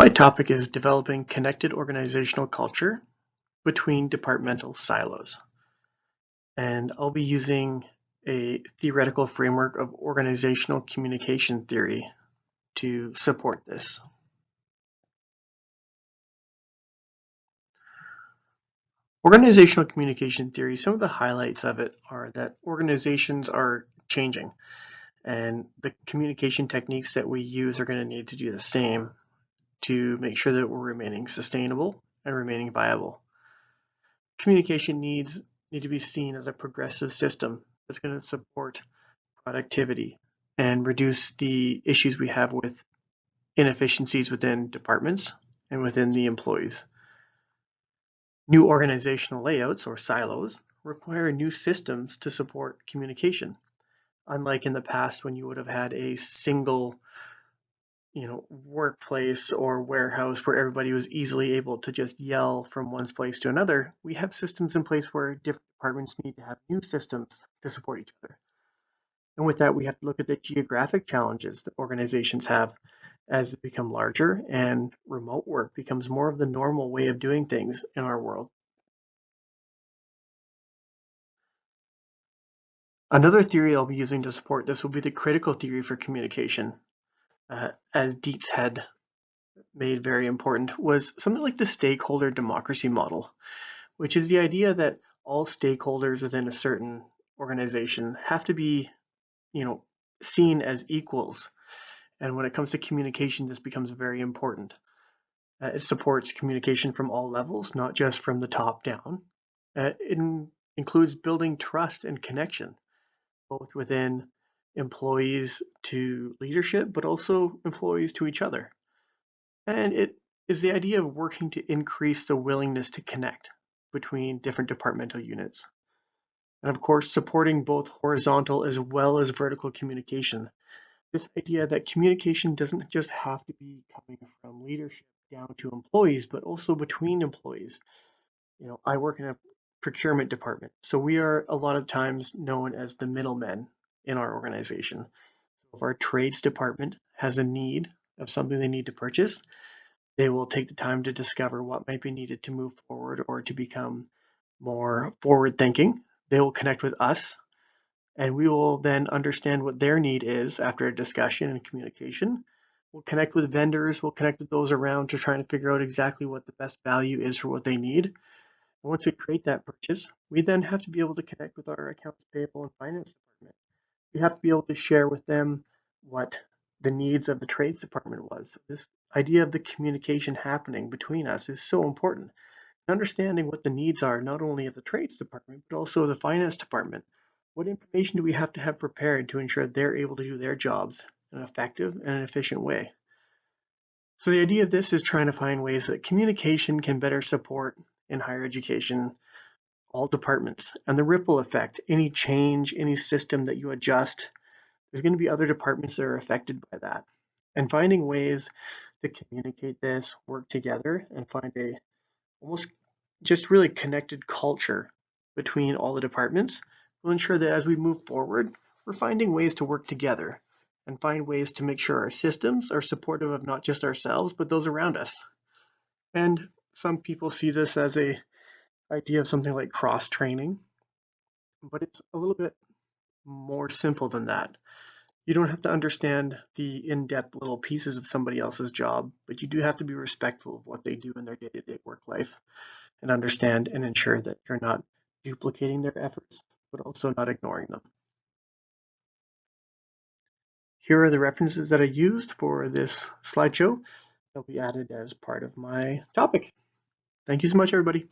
My topic is developing connected organizational culture between departmental silos. And I'll be using a theoretical framework of organizational communication theory to support this. Organizational communication theory, some of the highlights of it are that organizations are changing, and the communication techniques that we use are going to need to do the same to make sure that we're remaining sustainable and remaining viable. Communication needs need to be seen as a progressive system that's going to support productivity and reduce the issues we have with inefficiencies within departments and within the employees. New organizational layouts, or silos, require new systems to support communication. Unlike in the past when you would have had a single workplace or warehouse where everybody was easily able to just yell from one place to another, we have systems in place where different departments need to have new systems to support each other. And with that, we have to look at the geographic challenges that organizations have as they become larger and remote work becomes more of the normal way of doing things in our world. Another theory I'll be using to support this will be the critical theory for communication. As Dietz had made very important, was something like the stakeholder democracy model, which is the idea that all stakeholders within a certain organization have to be, seen as equals. And when it comes to communication, this becomes very important. It supports communication from all levels, not just from the top down. It includes building trust and connection, both within employees to leadership, but also employees to each other. And it is the idea of working to increase the willingness to connect between different departmental units. And of course, supporting both horizontal as well as vertical communication. This idea that communication doesn't just have to be coming from leadership down to employees, but also between employees. I work in a procurement department, so we are a lot of times known as the middlemen in our organization. If our trades department has a need of something they need to purchase, they will take the time to discover what might be needed to move forward or to become more forward thinking. They will connect with us, and we will then understand what their need is after a discussion and communication. We'll connect with vendors, we'll connect with those around to try and figure out exactly what the best value is for what they need. And once we create that purchase, we then have to be able to connect with our accounts payable and finance department. We have to be able to share with them what the needs of the trades department was. So this idea of the communication happening between us is so important. Understanding what the needs are, not only of the trades department, but also the finance department. What information do we have to have prepared to ensure they're able to do their jobs in an effective and an efficient way? So the idea of this is trying to find ways that communication can better support in higher education all departments, and the ripple effect, any change, any system that you adjust, there's going to be other departments that are affected by that. And finding ways to communicate this, work together, and find a almost just really connected culture between all the departments will ensure that as we move forward, we're finding ways to work together and find ways to make sure our systems are supportive of not just ourselves, but those around us. And some people see this as a idea of something like cross training, but it's a little bit more simple than that. You don't have to understand the in-depth little pieces of somebody else's job, but you do have to be respectful of what they do in their day-to-day work life and understand and ensure that you're not duplicating their efforts, but also not ignoring them. Here are the references that I used for this slideshow. They'll be added as part of my topic. Thank you so much, everybody.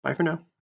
Bye for now.